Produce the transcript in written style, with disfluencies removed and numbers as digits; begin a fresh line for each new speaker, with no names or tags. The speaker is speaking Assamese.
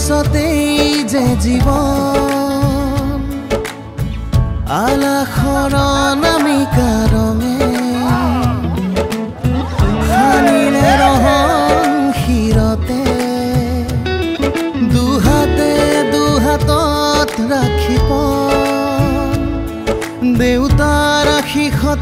পিছতেই যে জীৱন আলাসৰ নামিকা ৰঙে সানিলে ৰহন শিৰতে দুহাতে দুহাতত ৰাখি পন দেউতাৰ আশীষত